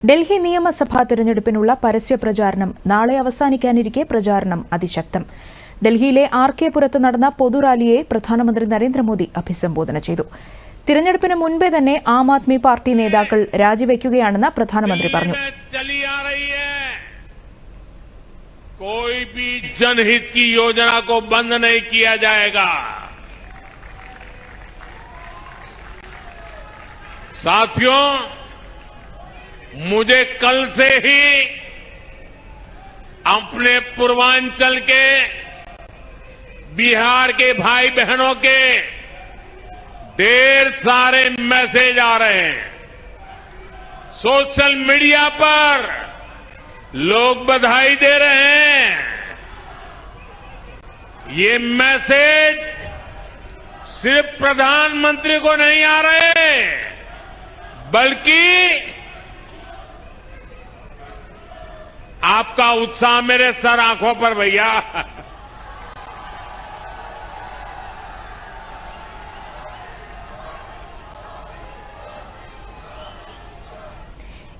ഡൽഹി നിയമസഭാ തെരഞ്ഞെടുപ്പിനുള്ള പരസ്യ പ്രചാരണം നാളെ അവസാനിക്കാനിരിക്കെ പ്രചാരണം അതിശക്തം. ഡൽഹിയിലെ ആർ.കെ. പുരത്ത് നടന്ന പൊതുറാലിയെ പ്രധാനമന്ത്രി നരേന്ദ്രമോദി അഭിസംബോധന ചെയ്തു. തിരഞ്ഞെടുപ്പിന് മുൻപേ തന്നെ ആം ആദ്മി പാർട്ടി നേതാക്കൾ രാജിവെക്കുകയാണെന്ന് പ്രധാനമന്ത്രി പറഞ്ഞു. कोई भी जनहित की योजना को बंद नहीं किया जाएगा। साथियों, मुझे कल से ही अपने पूर्वांचल के बिहार के भाई बहनों के ढेर सारे मैसेज आ रहे हैं। सोशल मीडिया पर लोग बधाई दे रहे हैं। ये मैसेज सिर्फ प्रधानमंत्री को नहीं आ रहे, बल्कि आपका उत्साह मेरे सर आंखों पर भैया।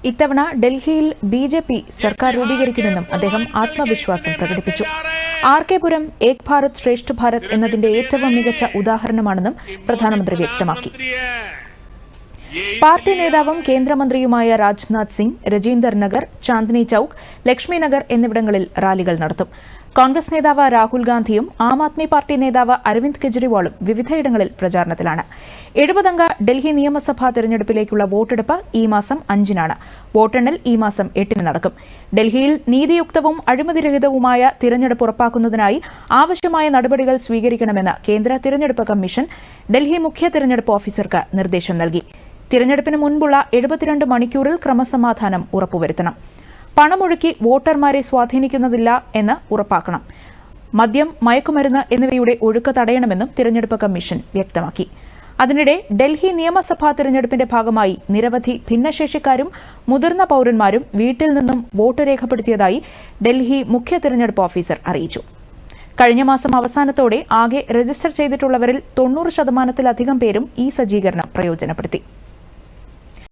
ഇത്തവണ ഡൽഹിയിൽ ബി.ജെ.പി. സർക്കാർ രൂപീകരിക്കുമെന്നും അദ്ദേഹം ആത്മവിശ്വാസം പ്രകടിപ്പിച്ചു. ആർ.കെ. പുരം ഏക് ഭാരത് ശ്രേഷ്ഠ ഭാരത് എന്നതിന്റെ ഏറ്റവും മികച്ച ഉദാഹരണമാണെന്നും പ്രധാനമന്ത്രി വ്യക്തമാക്കി. പാർട്ടി നേതാവും കേന്ദ്രമന്ത്രിയുമായ രാജ്നാഥ് സിംഗ് രജീന്ദർ നഗർ, ചാന്ദ്നി ചൌക്ക്, ലക്ഷ്മി നഗർ എന്നിവിടങ്ങളിൽ റാലികൾ നടത്തും. കോൺഗ്രസ് നേതാവ് രാഹുൽ ഗാന്ധിയും ആം ആദ്മി പാർട്ടി നേതാവ് അരവിന്ദ് കെജ്രിവാളും വിവിധയിടങ്ങളിൽ പ്രചാരണത്തിലാണ്. 70-അംഗ ഡൽഹി നിയമസഭാ തെരഞ്ഞെടുപ്പിലേക്കുള്ള വോട്ടെടുപ്പ് ഈ മാസം 5-നാണ്. വോട്ടെണ്ണൽ ഈ മാസം 8-ന് നടക്കും. ഡൽഹിയിൽ നീതിയുക്തവും അഴിമതിരഹിതവുമായ തിരഞ്ഞെടുപ്പ് ഉറപ്പാക്കുന്നതിനായി ആവശ്യമായ നടപടികൾ സ്വീകരിക്കണമെന്ന് കേന്ദ്ര തിരഞ്ഞെടുപ്പ് കമ്മീഷൻ ഡൽഹി മുഖ്യ തിരഞ്ഞെടുപ്പ് ഓഫീസർക്ക് നിർദ്ദേശം നൽകി. തിരഞ്ഞെടുപ്പിന് മുൻപുള്ള 72 മണിക്കൂറിൽ ക്രമസമാധാനം ഉറപ്പുവരുത്തണം. പണമൊഴുക്കി വോട്ടർമാരെ സ്വാധീനിക്കുന്നതില്ല എന്ന് ഉറപ്പാക്കണം. മദ്യം, മയക്കുമരുന്ന് എന്നിവയുടെ ഒഴുക്ക് തടയണമെന്നും തിരഞ്ഞെടുപ്പ് കമ്മീഷൻ വ്യക്തമാക്കി. അതിനിടെ ഡൽഹി നിയമസഭാ തിരഞ്ഞെടുപ്പിന്റെ ഭാഗമായി നിരവധി ഭിന്നശേഷിക്കാരും മുതിർന്ന പൌരന്മാരും വീട്ടിൽ നിന്നും വോട്ട് രേഖപ്പെടുത്തിയതായി ഡൽഹി മുഖ്യ തിരഞ്ഞെടുപ്പ് ഓഫീസർ അറിയിച്ചു. കഴിഞ്ഞ മാസം അവസാനത്തോടെ ആകെ രജിസ്റ്റർ ചെയ്തിട്ടുള്ളവരിൽ 90% പേരും ഈ സജ്ജീകരണം പ്രയോജനപ്പെടുത്തി.